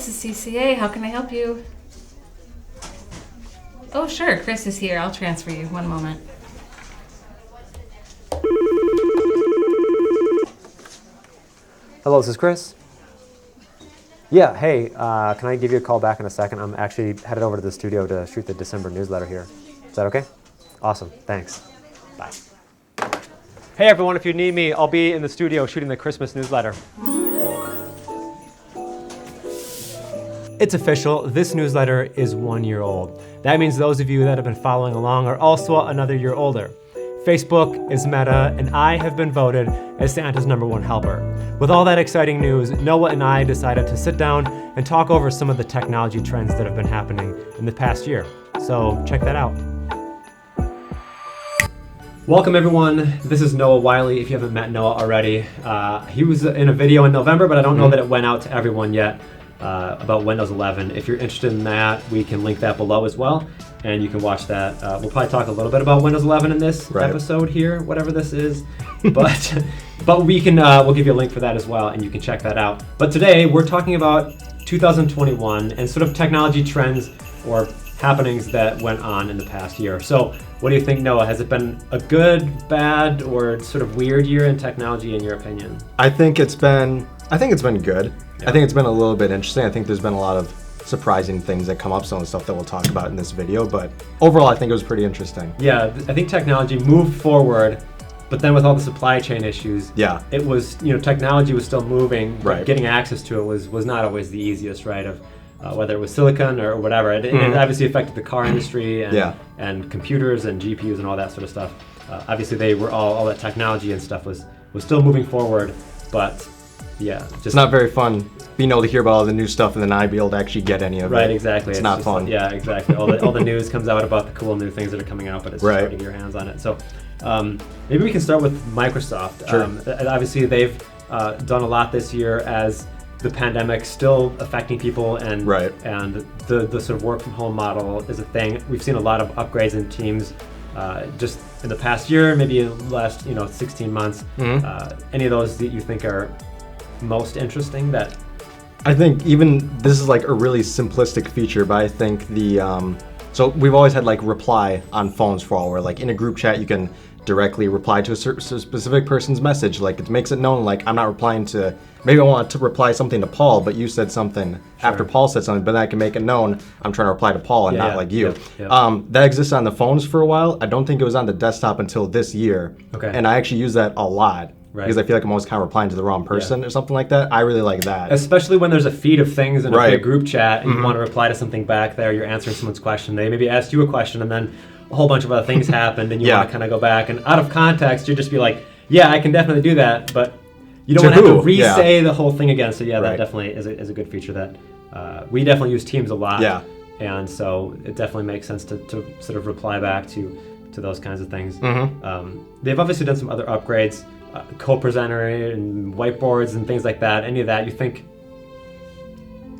this is CCA. How can I help you? Oh, sure. Chris is here. I'll transfer you. One moment. Hello, this is Chris. Yeah, hey, can I give you a call back in a second? I'm actually headed over to the studio to shoot the December newsletter here. Is that okay? Awesome, thanks. Bye. Hey everyone, if you need me, I'll be in the studio shooting the Christmas newsletter. It's official, this newsletter is 1 year old. That means those of you that have been following along are also another year older. Facebook is Meta, and I have been voted as Santa's #1 helper. With all that exciting news, Noah and I decided to sit down and talk over some of the technology trends that have been happening in the past year. So check that out. Welcome everyone, this is Noah Wiley, if you haven't met Noah already. He was in a video in November, but I don't know that it went out to everyone yet about Windows 11. If you're interested in that, we can link that below as well, and you can watch that. We'll probably talk a little bit about Windows 11 in this episode here, whatever this is, but we can we'll give you a link for that as well, and you can check that out. But today we're talking about 2021 and sort of technology trends or happenings that went on in the past year. So what do you think, Noah? Has it been a good, bad, or sort of weird year in technology in your opinion? I think it's been good. Yeah. I think it's been a little bit interesting. I think there's been a lot of surprising things that come up, some of the stuff that we'll talk about in this video, but overall I think it was pretty interesting. Yeah, I think technology moved forward, but then with all the supply chain issues, it was, technology was still moving, but getting access to it was not always the easiest, right? Of whether it was silicon or whatever. It obviously affected the car industry and computers and GPUs and all that sort of stuff. Obviously they were all that technology and stuff was still moving forward, but it's not very fun being able to hear about all the new stuff and then not be able to actually get any of it. Right, exactly. It's not fun. Yeah, exactly. All the news comes out about the cool new things that are coming out, but it's just hard to get your hands on it. So maybe we can start with Microsoft. Sure. Obviously they've done a lot this year as the pandemic still affecting people, and the sort of work from home model is a thing. We've seen a lot of upgrades in Teams just in the past year, maybe in the last 16 months. Any of those that you think are most interesting? That I think even this is like a really simplistic feature, but I think the so we've always had like reply on phones for all, where like in a group chat you can directly reply to a specific person's message. Like it makes it known, like I'm not replying to, maybe I want to reply something to Paul, but you said something after Paul said something, but then I can make it known I'm trying to reply to Paul and not like you. That exists on the phones for a while. I don't think it was on the desktop until this year. And I actually use that a lot. Because I feel like I'm always kind of replying to the wrong person or something like that. I really like that. Especially when there's a feed of things in a big group chat and you want to reply to something back there, you're answering someone's question. They maybe asked you a question and then a whole bunch of other things happened and you want to kind of go back. And out of context, you just be like, yeah, I can definitely do that, but you don't want to have to re-say the whole thing again. So that definitely is a good feature that we definitely use Teams a lot. And so it definitely makes sense to sort of reply back to those kinds of things. They've obviously done some other upgrades. Co-presenter and whiteboards and things like that. Any of that you think?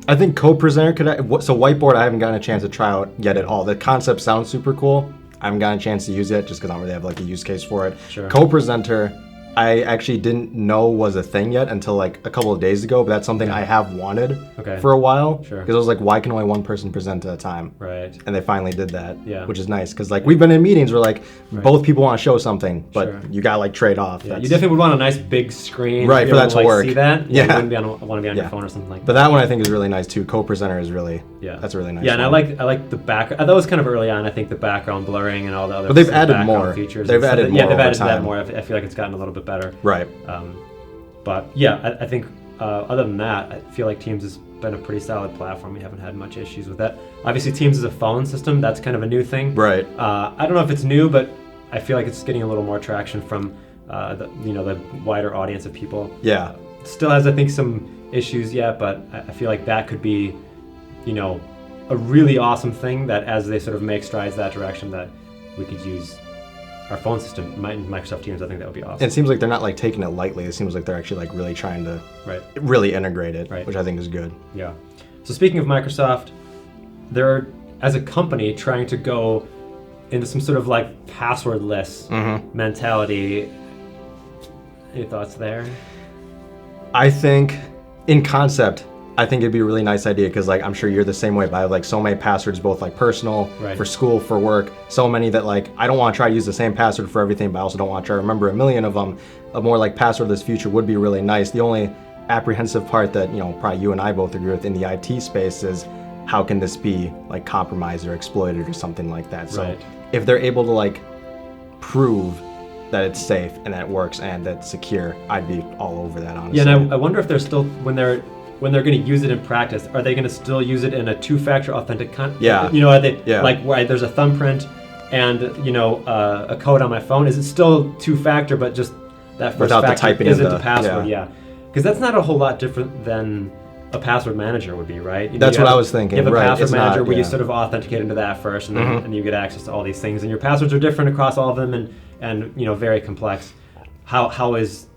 I think co-presenter so whiteboard I haven't gotten a chance to try out yet at all. The concept sounds super cool. I haven't gotten a chance to use it just because I don't really have like a use case for it. Co-presenter I actually didn't know was a thing yet until like a couple of days ago, but that's something I have wanted for a while. Because I was like, why can only one person present at a time? And they finally did that, which is nice. Because like we've been in meetings where like both people want to show something, but you gotta like trade off. You definitely would want a nice big screen, for that to work. See that? You wouldn't want to be on your phone or something like that. But that one I think is really nice too. Co-presenter is really that's a really nice. Yeah, and I like the background. That was kind of early on. I think the background blurring and all the other. But they've added more features. They've added more. Yeah, they've added that more. I feel like it's gotten a little bit better. But I think other than that, I feel like Teams has been a pretty solid platform. We haven't had much issues with that. Obviously, Teams is a phone system. That's kind of a new thing. I don't know if it's new, but I feel like it's getting a little more traction from the wider audience of people. Still has, I think, some issues yet, but I feel like that could be, a really awesome thing that as they sort of make strides that direction, that we could use our phone system, Microsoft Teams. I think that would be awesome. And it seems like they're not like taking it lightly. It seems like they're actually like really trying to really integrate it, which I think is good. So speaking of Microsoft, they're as a company trying to go into some sort of like passwordless mentality. Any thoughts there? I think in concept, I think it'd be a really nice idea because like I'm sure you're the same way, but I have like so many passwords, both like personal, Right. for school, for work, so many that like I don't want to try to use the same password for everything, but I also don't want to try to remember a million of them. A more like passwordless future would be really nice. The only apprehensive part that, you know, probably you and I both agree with in the IT space is how can this be like compromised or exploited or something like that. So Right. if they're able to like prove that it's safe and that it works and that it's secure, I'd be all over that, honestly. Yeah, and I wonder if they're still when they're going to use it in practice, are they going to still use it in a two-factor authentic Yeah. You know, are they Yeah. like where there's a thumbprint and you know a code on my phone? Is it still two-factor, but just that first Without the factor typing in isn't the- the password? yeah. Yeah, because that's not a whole lot different than a password manager would be, right? You know, That's you what have- I was thinking, You have a right, password it's not- manager where you yeah. sort of authenticate into that first, and then you get access to all these things, and your passwords are different across all of them, and you know very complex. How is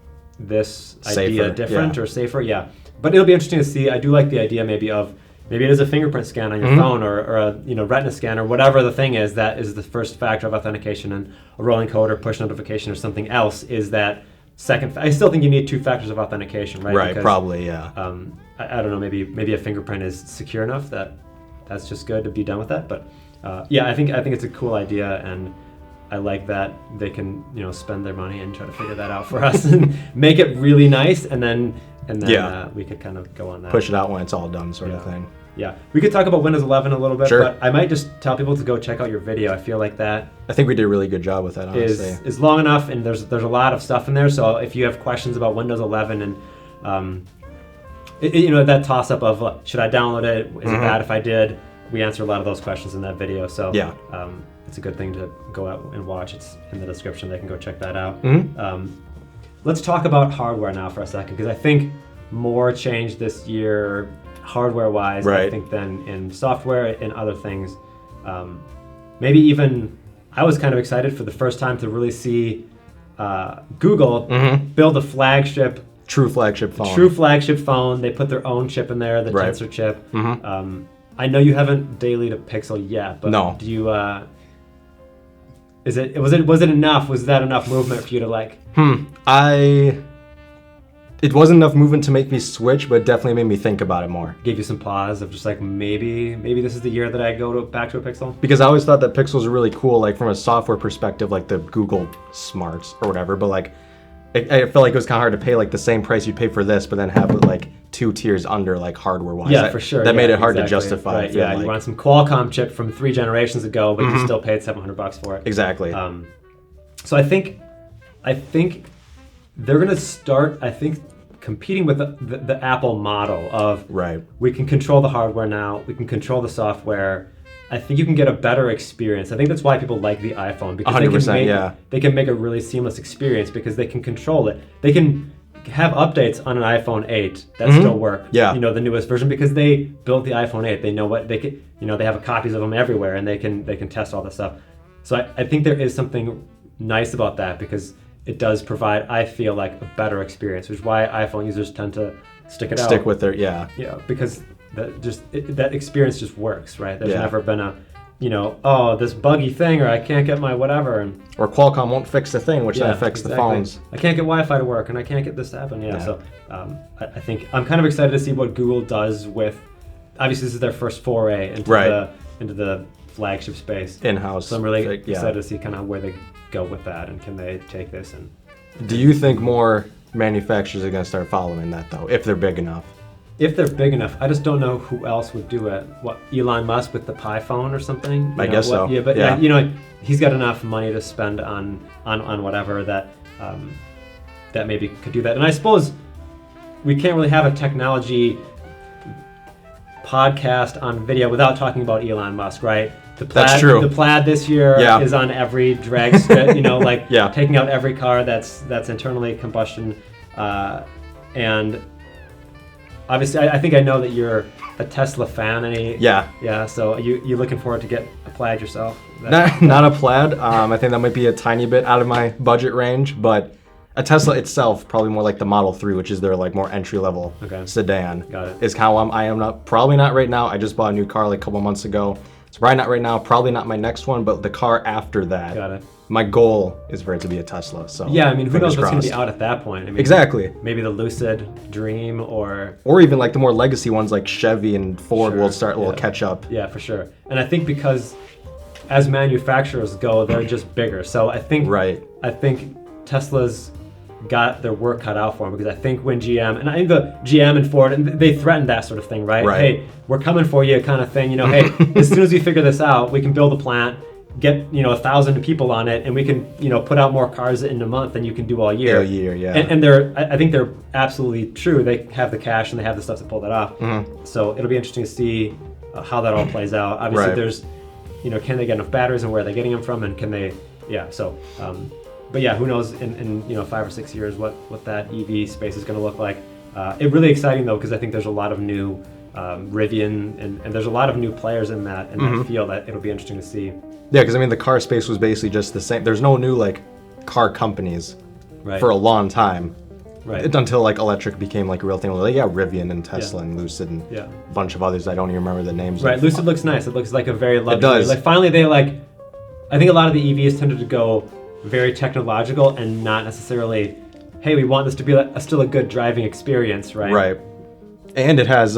this idea Safer, different yeah. or safer? Yeah, but it'll be interesting to see. I do like the idea maybe it is a fingerprint scan on your phone or a retina scan or whatever the thing is that is the first factor of authentication, and a rolling code or push notification or something else is that second. I still think you need two factors of authentication, right? Right, Because, probably, yeah. I don't know. Maybe a fingerprint is secure enough that that's just good to be done with that. But yeah, I think it's a cool idea, and I like that they can spend their money and try to figure that out for us and make it really nice, and then Yeah. we could kind of go on that. Push it out when it's all done, sort of Yeah. thing. Yeah, we could talk about Windows 11 a little bit, Sure. but I might just tell people to go check out your video. I feel like that I think we did a really good job with that, honestly. is long enough, and there's a lot of stuff in there. So if you have questions about Windows 11 and that toss up of should I download it? Is it bad if I did? We answer a lot of those questions in that video. So Yeah. it's a good thing to go out and watch. It's in the description. They can go check that out. Let's talk about hardware now for a second, because I think more change this year, hardware-wise, I Right. think, than in software and other things. Maybe even I was kind of excited for the first time to really see Google build a flagship True flagship phone. True flagship phone. They put their own chip in there, the Right. Tensor chip. I know you haven't dailied a Pixel yet, but No. do you? Was it enough? Was that enough movement for you to like? It wasn't enough movement to make me switch, but it definitely made me think about it more. Give you some pause of just like maybe this is the year that I go back to a Pixel. Because I always thought that Pixels are really cool, like from a software perspective, like the Google Smarts or whatever. But like, I felt like it was kind of hard to pay like the same price you'd pay for this, but then have it like 2 tiers under, like hardware-wise. Yeah, for sure. That made Yeah, it hard to exactly. justify. I Right, feel yeah, like. you want some Qualcomm chip from 3 generations ago, but you still paid $700 for it. Exactly. So I think they're gonna start. I think competing with the Apple model of Right. we can control the hardware now, we can control the software. I think you can get a better experience. I think that's why people like the iPhone, because 100%, yeah. they can make a really seamless experience because they can control it. They can have updates on an iPhone 8 that still work. Yeah. The newest version, because they built the iPhone 8. They know what they can. They have copies of them everywhere, and they can test all this stuff. So I think there is something nice about that, because it does provide, I feel like, a better experience, which is why iPhone users tend to stick it out. Stick with it, yeah. Yeah, because that experience just works, right? There's Yeah. never been a, this buggy thing, or I can't get my whatever, and Or Qualcomm won't fix the thing, which then affects the phones. I can't get Wi-Fi to work, and I can't get this to happen. Yeah. So I think I'm kind of excited to see what Google does with. Obviously, this is their first foray into the flagship space. In-house. So I'm really yeah. excited to see kind of where they go with that, and can they take this and. Do you think more manufacturers are going to start following that, though, if they're big enough? If they're big enough, I just don't know who else would do it. What, Elon Musk with the Pi phone or something? I guess so. Yeah, but Yeah. he's got enough money to spend on whatever that maybe could do that. And I suppose we can't really have a technology podcast on video without talking about Elon Musk, right? The Plaid, That's true. The Plaid this year Yeah. is on every drag strip, Yeah. taking out every car that's internally combustion, and obviously I think I know that you're a Tesla fan. Yeah. So you looking forward to get a Plaid yourself? Not a Plaid. I think that might be a tiny bit out of my budget range, but a Tesla itself, probably more like the Model 3, which is their like more entry-level Okay. sedan. Got it. Is how I am not, probably not right now. I just bought a new car like a couple months ago. So probably not right now, probably not my next one, but the car after that. Got it. My goal is for it to be a Tesla. So Yeah, I mean, who knows what's going to be crossed. out at that point? I mean, Exactly. Maybe the Lucid Dream or Even like the more legacy ones like Chevy and Ford Sure, will start will yeah. catch up. Yeah, for sure. And I think because as manufacturers go, they're just bigger. So I think Right. I think Tesla's got their work cut out for them, because I think when GM, and I think the GM and Ford, and they threatened that sort of thing, right? Right. Hey, we're coming for you, kind of thing. Hey, as soon as we figure this out, we can build a plant, get 1,000 people on it, and we can put out more cars in a month than you can do all year. All year, yeah. And I think they're absolutely true. They have the cash and they have the stuff to pull that off. So it'll be interesting to see how that all plays out. Obviously, Right. there's, can they get enough batteries and where are they getting them from, and can they, so. But yeah, who knows in 5 or 6 years what that EV space is going to look like. It's really exciting though, because I think there's a lot of new Rivian and there's a lot of new players in that field that it'll be interesting to see. Yeah, because I mean the car space was basically just the same. There's no new like car companies Right. for a long time. Right. Until like electric became like a real thing. Like Rivian and Tesla and Lucid and Yeah. a bunch of others I don't even remember the names Right, of. Lucid looks nice. It looks like a very luxury. does. Like finally they I think a lot of the EVs tended to go very technological and not necessarily, hey, we want this to be still a good driving experience, right? Right. And it has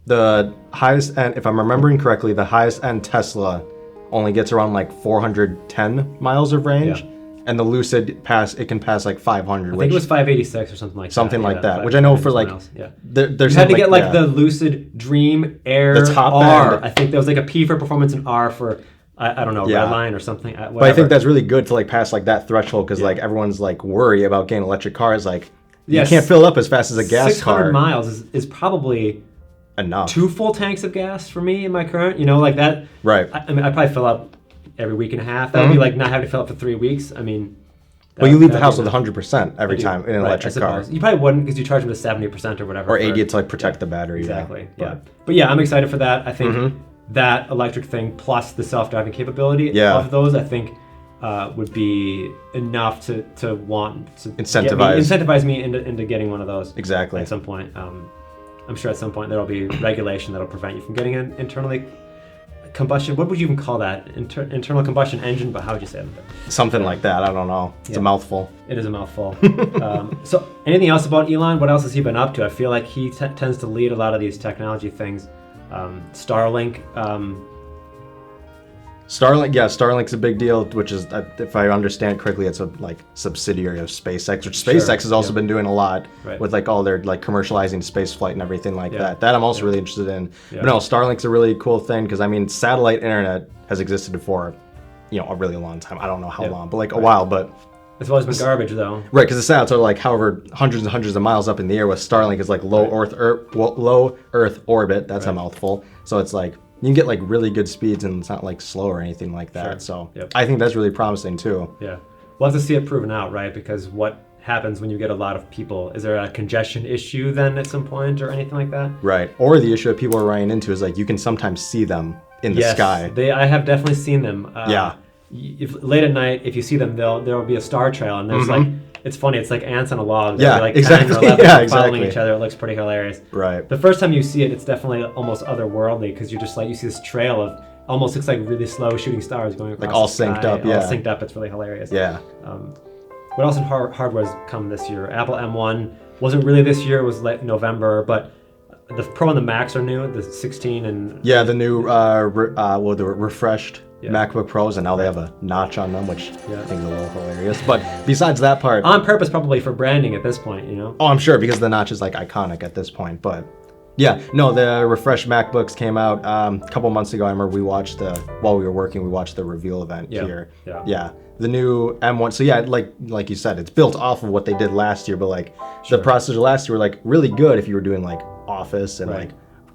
the highest end, if I'm remembering correctly, the highest end Tesla only gets around like 410 miles of range. Yeah. And the Lucid it can pass like 500. I think it was 586 or something like that. Something like Yeah, that, which I know for 500 like miles, yeah. there's You had to get yeah. the Lucid Dream Air The top R. end. I think there was like a P for performance and R for I don't know, Yeah. Redline or something. Whatever. But I think that's really good to like pass like that threshold because Yeah. like everyone's like worried about getting electric cars. Like Yes. you can't fill it up as fast as a gas 600 car. miles is probably Enough. 2 full tanks of gas for me in my current. Like that. Right. I mean, I probably fill up every week and a half. That would be like not having to fill up for 3 weeks. I mean. Well, you leave the that'd house be with 100% every time in an Right, electric I car. suppose. You probably wouldn't because you charge them to 70% or whatever. Or for- 80 to like protect the battery. Exactly. Yeah. Yeah. But yeah, I'm excited for that. I think that electric thing plus the self-driving capability Yeah. of those, I think, would be enough to want to Incentivize. incentivize me into getting one of those. Exactly. At some point. I'm sure at some point there'll be regulation that'll prevent you from getting an internally combustion. What would you even call that? Internal combustion engine, but how would you say that? Something like that. I don't know. It's Yeah. a mouthful. It is a mouthful. So anything else about Elon? What else has he been up to? I feel like he tends to lead a lot of these technology things. Starlink. Starlink, yeah, Starlink's a big deal, which is, if I understand correctly, it's a like subsidiary of SpaceX, which Sure, SpaceX has also yeah. been doing a lot Right. with like all their like commercializing space flight and everything like Yeah. that. That I'm also really interested in. Yeah. But no, Starlink's a really cool thing because I mean, satellite internet has existed for, a really long time. I don't know how Yeah. long, but like a while. But It's always been garbage, though. right, because the satellites are like however hundreds and hundreds of miles up in the air. With Starlink is like low Earth orbit. That's a Right. mouthful. So it's like you can get like really good speeds and it's not like slow or anything like that. Sure. So Yep. I think that's really promising too. Yeah. We'll have to see it proven out, right? Because what happens when you get a lot of people? Is there a congestion issue then at some point or anything like that? Right. Or the issue that people are running into is like you can sometimes see them in the Yes, sky. I have definitely seen them. Yeah. If late at night, if you see them, there will be a star trail, and there's like, it's funny, it's like ants on a log. There'll Yeah, be like exactly. 10 or 11 Yeah, following exactly. each other. It looks pretty hilarious. Right. The first time you see it, it's definitely almost otherworldly because you're just like, you see this trail of almost looks like really slow shooting stars going across Like all the sky, synced up, yeah. All synced up. It's really hilarious. Yeah. What else in hardware's come this year? Apple M1 wasn't really this year. It was late November, but the Pro and the Max are new. The 16 and Yeah, the new the refreshed Yeah. MacBook Pros, and now they have a notch on them, which Yeah. I think is a little hilarious. But besides that part, on purpose, probably for branding at this point. oh, I'm sure because the notch is like iconic at this point. But yeah, no, the refreshed MacBooks came out a couple months ago. I remember while we were working, we watched the reveal event Yeah, here. yeah. Yeah. The new M1. So yeah, like you said, it's built off of what they did last year, but like Sure. the processors last year were like really good if you were doing like Office and Right. like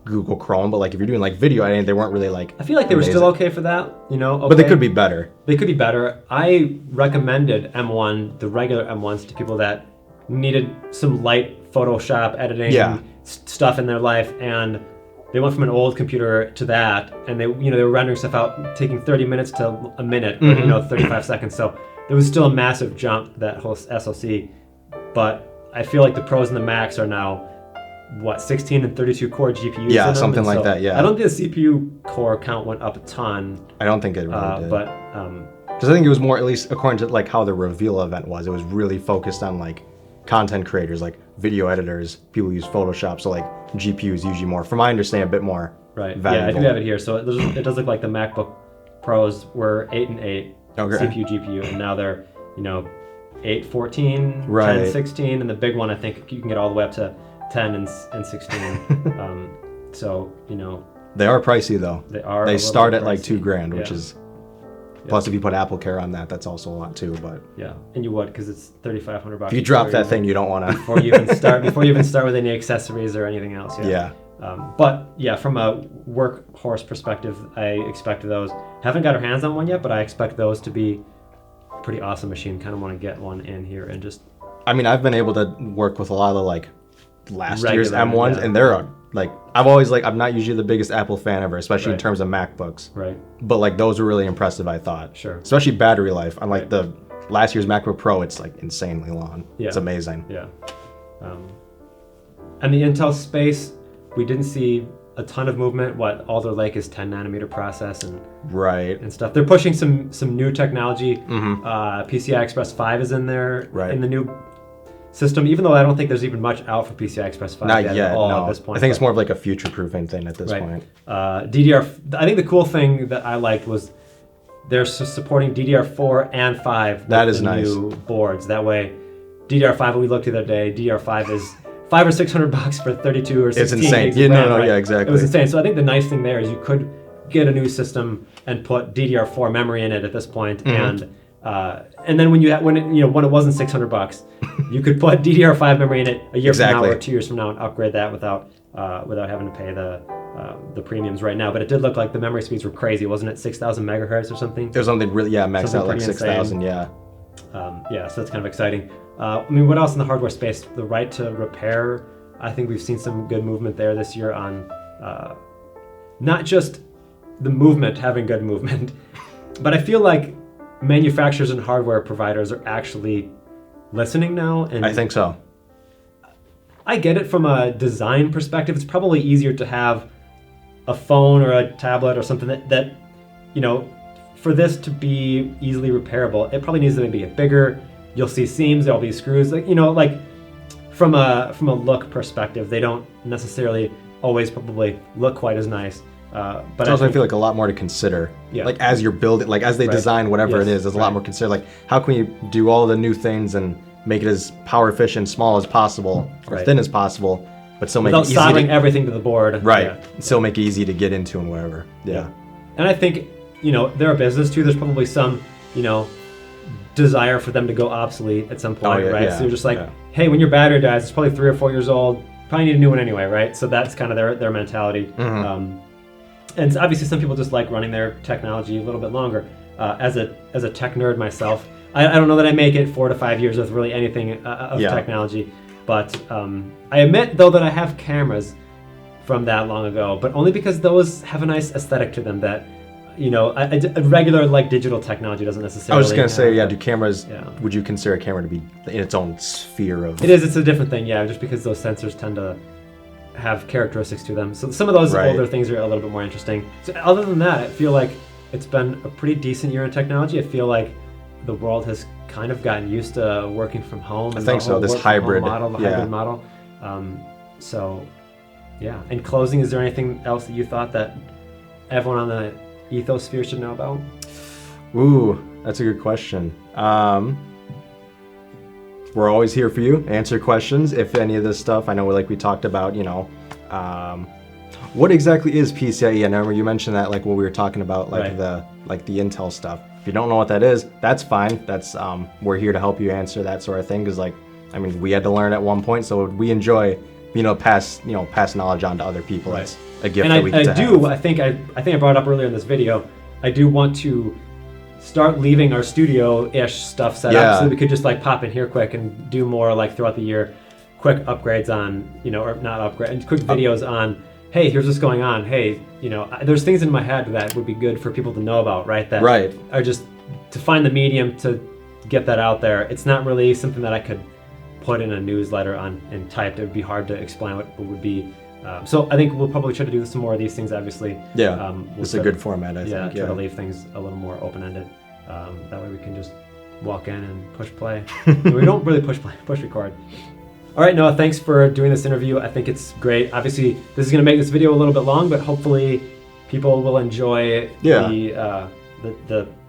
Google Chrome, but like if you're doing like video editing, they weren't really like. I feel like they were still amazing. okay for that, okay. But they could be better. They could be better. I recommended M1, the regular M1s, to people that needed some light Photoshop editing Yeah. stuff in their life, and they went from an old computer to that, and they were rendering stuff out, taking 30 minutes to a minute, or, 35 seconds. So there was still a massive jump, that whole SoC. But I feel like the Pros and the Macs are now 16 and 32 core GPUs. Yeah, in them, something and like so that, yeah. I don't think the CPU core count went up a ton, I don't think it really did. but Because I think it was more, at least according to like how the reveal event was, it was really focused on like content creators, like video editors, people who use Photoshop. So like GPU is usually more, from my understanding, a bit more right. valuable. Yeah, I do have it here. So it does look like the MacBook Pros were 8 and 8 Okay. CPU GPU, and now they're 8, 14, Right. 10, 16, and the big one I think you can get all the way up to 10 and 16. So They are pricey though. they are. They a start little at like pricey. $2,000, which Yeah. is, plus if you put Apple Care on that, that's also a lot too. But Yeah, and you would because it's $3,500. if you drop that thing, you don't want to. before you even start with any accessories or anything else. Yeah. But yeah, from a workhorse perspective, I expect those. Haven't got our hands on one yet, but I expect those to be a pretty awesome machine. Kind of want to get one in here and just. I mean, I've been able to work with a lot of the like last year's Regular, M1s, yeah. and they're like, I've always like, I'm not usually the biggest Apple fan ever, especially in Right. terms of MacBooks. Right. But like those were really impressive, I thought. Sure. Especially battery life. Unlike Right. the last year's MacBook Pro, it's like insanely long. Yeah. It's amazing. Yeah. And the Intel space, we didn't see a ton of movement. Alder Lake is 10 nanometer process Right. and stuff. They're pushing some new technology. PCI Express 5 is in there Right. in the new system, even though I don't think there's even much out for PCI Express 5 Not yet yet. at all No. at this point. I think it's but- more of like a future-proofing thing at this right. point. DDR. I think the cool thing that I liked was they're supporting DDR4 and 5. With That is the nice. New boards. That way, DDR5. We looked the other day. DDR5 is $500 or $600 for 32 or 16 It's insane. gigs Yeah, of no, RAM, no, right? yeah, exactly. It was insane. So I think the nice thing there is you could get a new system and put DDR4 memory in it at this point, Mm-hmm. and then when it wasn't $600, you could put DDR5 memory in it a year from Exactly. now or 2 years from now and upgrade that without having to pay the premiums right now. But it did look like the memory speeds were crazy, wasn't it? 6,000 megahertz or something. It was something really, maxed Something out like pretty 6,000, yeah. So that's kind of exciting. What else in the hardware space? The right to repair. I think we've seen some good movement there this year on not just the movement having good movement, but I feel like manufacturers and hardware providers are actually listening now. And I think so. I get it from a design perspective. It's probably easier to have a phone or a tablet or something that for this to be easily repairable, it probably needs to maybe get bigger. You'll see seams, there'll be screws, like from a look perspective, they don't necessarily always probably look quite as nice. But I feel like a lot more to consider. Yeah. Like as you're building, like as they Right. design whatever Yes, it is, there's a right. lot more consider. Like how can we do all the new things and make it as power efficient, small as possible, or Right. thin as possible, but still make without it easy soldering to, everything to the board. right, Yeah. still make it easy to get into and whatever. Yeah. And I think, they're a business too. There's probably some, desire for them to go obsolete at some point, Oh, yeah, right? yeah, So you're just like, yeah. hey, when your battery dies, it's probably 3 or 4 years old. Probably need a new one anyway, right? So that's kind of their mentality. Mm-hmm. And obviously, some people just like running their technology a little bit longer. As a tech nerd myself, I don't know that I make it 4 to 5 years with really anything of Yeah. technology. But I admit, though, that I have cameras from that long ago, but only because those have a nice aesthetic to them that, a regular like digital technology doesn't I necessarily. was just gonna say, have. do cameras? Yeah. Would you consider a camera to be in its own sphere of? It is. It's a different thing, yeah. Just because those sensors tend to have characteristics to them. So some of those Right. older things are a little bit more interesting. So other than that, I feel like it's been a pretty decent year in technology. I feel like the world has kind of gotten used to working from home. I and think the so, whole this work from home hybrid, model, the yeah. hybrid model. So, yeah. In closing, is there anything else that you thought that everyone on the ethosphere should know about? Ooh, that's a good question. We're always here for you. Answer questions if any of this stuff. I know, like we talked about, what exactly is PCIe? I remember you mentioned that, like when we were talking about, like Right. the Intel stuff. If you don't know what that is, that's fine. That's we're here to help you answer that sort of thing. Because we had to learn at one point, so we enjoy, pass knowledge on to other people. Right. It's a gift And that we get to have. I think I brought up earlier in this video, I do want to start leaving our studio-ish stuff set Yeah. up so that we could just like pop in here quick and do more like throughout the year, quick upgrades on, or not upgrade, and quick videos on, hey, here's what's going on. Hey, there's things in my head that would be good for people to know about, right? That Right. are just to find the medium to get that out there. It's not really something that I could put in a newsletter and typed. It would be hard to explain what would be. So I think we'll probably try to do some more of these things, obviously. Yeah, We'll it's a good format, I think. Try to leave things a little more open-ended. That way we can just walk in and push play. We don't really push record. All right, Noah, thanks for doing this interview. I think it's great. Obviously, this is going to make this video a little bit long, but hopefully people will enjoy the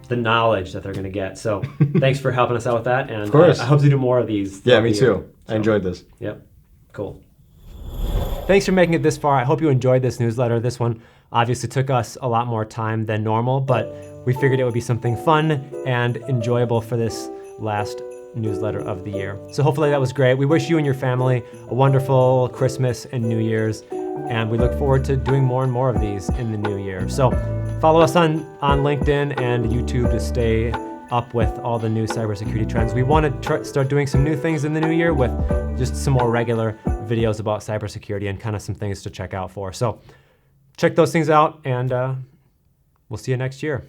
knowledge that they're going to get. So thanks for helping us out with that. And of course. I hope to do more of these. Yeah, me too. So, I enjoyed this. Yep, cool. Thanks for making it this far. I hope you enjoyed this newsletter. This one obviously took us a lot more time than normal, but we figured it would be something fun and enjoyable for this last newsletter of the year. So hopefully that was great. We wish you and your family a wonderful Christmas and New Year's, and we look forward to doing more and more of these in the new year. So follow us on LinkedIn and YouTube to stay up with all the new cybersecurity trends. We want to start doing some new things in the new year with just some more regular videos about cybersecurity and kind of some things to check out for. So check those things out, and we'll see you next year.